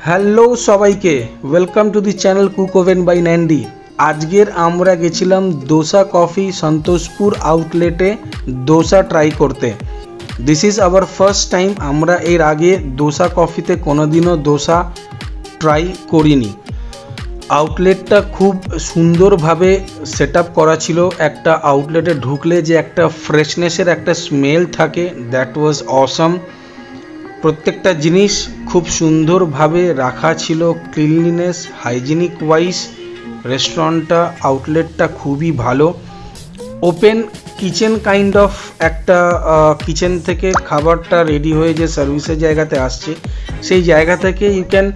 Hello সবাইকে, welcome to the channel cook oven by Nandy. আজকের আমরা গেছিলাম দোসা কফি সন্তোষপুর আউটলেটে দোসা ট্রাই করতে। This is our first time. আমরা এর আগে দোসা কফিতে কোনোদিনও দোসা ট্রাই করিনি। আউটলেটটা খুব সুন্দরভাবে সেট আপ করা ছিল। একটা আউটলেটে ঢুকলে যে একটা ফ্রেশনেসের একটা স্মেল থাকে, দ্যাট ওয়াজ অসম। প্রত্যেকটা জিনিস খুব সুন্দরভাবে রাখা ছিল, ক্লিনলিনেস, হাইজিনিক ওয়াইজ। রেস্টুরেন্টটা, আউটলেটটা খুবই ভালো। ওপেন কিচেন কাইন্ড অফ একটা কিচেন থেকে খাবারটা রেডি হয়ে যে সার্ভিসের জায়গাতে আসছে, সেই জায়গা থেকে you can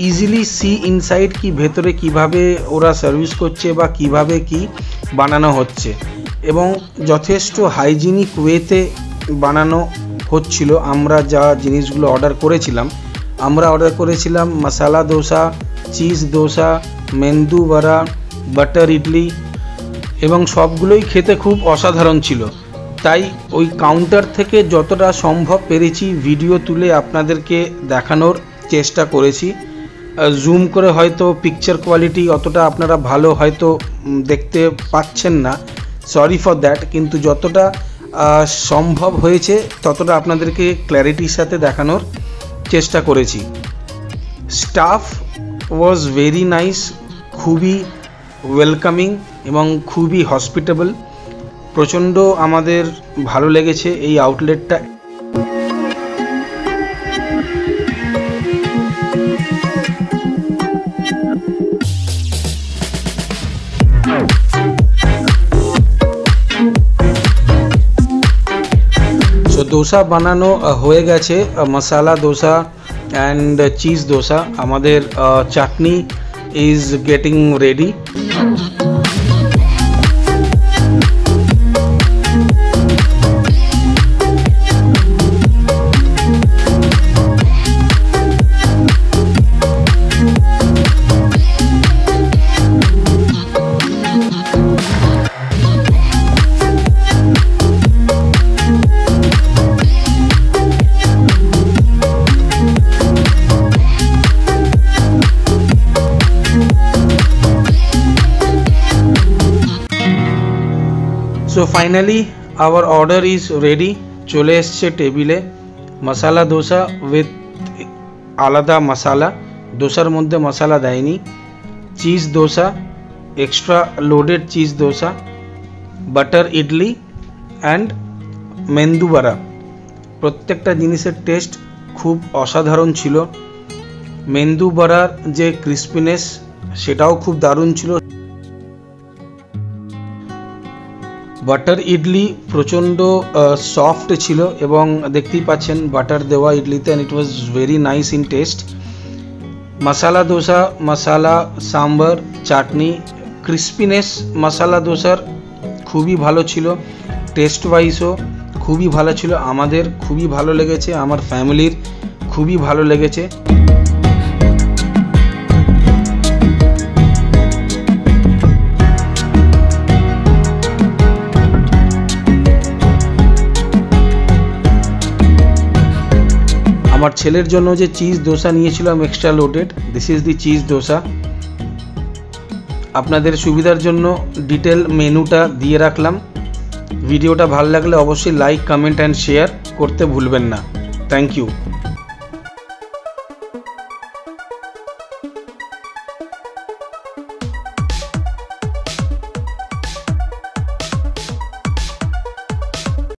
easily see inside কি ভেতরে কিভাবে ওরা সার্ভিস করছে বা কিভাবে কি বানানো হচ্ছে, এবং যথেষ্ট হাইজিনিক ওয়েতে বানানো হচ্ছিল। আমরা যা জিনিসগুলো অর্ডার করেছিলাম মশালা দোসা, চিজ দোসা, মেন্দু বড়া, বাটার ইডলি, এবং সবগুলোই খেতে খুব অসাধারণ ছিল। তাই ওই কাউন্টার থেকে যতটা সম্ভব পেরেছি ভিডিও তুলে আপনাদেরকে দেখানোর চেষ্টা করেছি। জুম করে হয়তো পিকচার কোয়ালিটি অতটা আপনারা ভালো হয়তো দেখতে পাচ্ছেন না, সরি ফর দ্যাট, কিন্তু যতটা সম্ভব হয়েছে ততটা আপনাদেরকে ক্ল্যারিটির সাথে দেখানোর চেষ্টা করেছি। স্টাফ ওয়াজ ভেরি নাইস, খুবই ওয়েলকামিং এবং খুবই হসপিটেবল। প্রচণ্ড আমাদের ভালো লেগেছে এই আউটলেটটা। তো দোসা বানানো হয়ে গেছে, মশালা দোসা অ্যান্ড চিজ দোসা। আমাদের chutney is getting ready. So finally our order is ready. চলে এসছে টেবিলে মশালা দোসা উইথ আলাদা মশালা, দোসার মধ্যে মশালা দেয়নি। Cheese dosa, extra loaded cheese dosa, butter idli and medu vada. প্রত্যেকটা জিনিসের টেস্ট খুব অসাধারণ ছিল। মেন্দু বড়ার যে ক্রিস্পিনেস সেটাও খুব দারুণ ছিল। বাটার ইডলি প্রচণ্ড সফট ছিল এবং দেখতেই পাচ্ছেন বাটার দেওয়া ইডলিতে, and it was very nice in taste. Masala dosa, masala sambar, chutney, crispiness masala দোসার খুবই ভালো ছিল। টেস্ট ওয়াইজও খুবই ভালো ছিল। আমাদের খুবই ভালো লেগেছে, আমার ফ্যামিলির খুবই ভালো লেগেছে। আমার ছেলের জন্য যে চিজ দোসা নিয়েছিলাম extra loaded, this is the cheese dosa. আপনাদের সুবিধার জন্য ডিটেল মেনুটা দিয়ে রাখলাম। ভিডিওটা ভালো লাগলে অবশ্যই লাইক, কমেন্ট অ্যান্ড শেয়ার করতে ভুলবেন না। Thank you.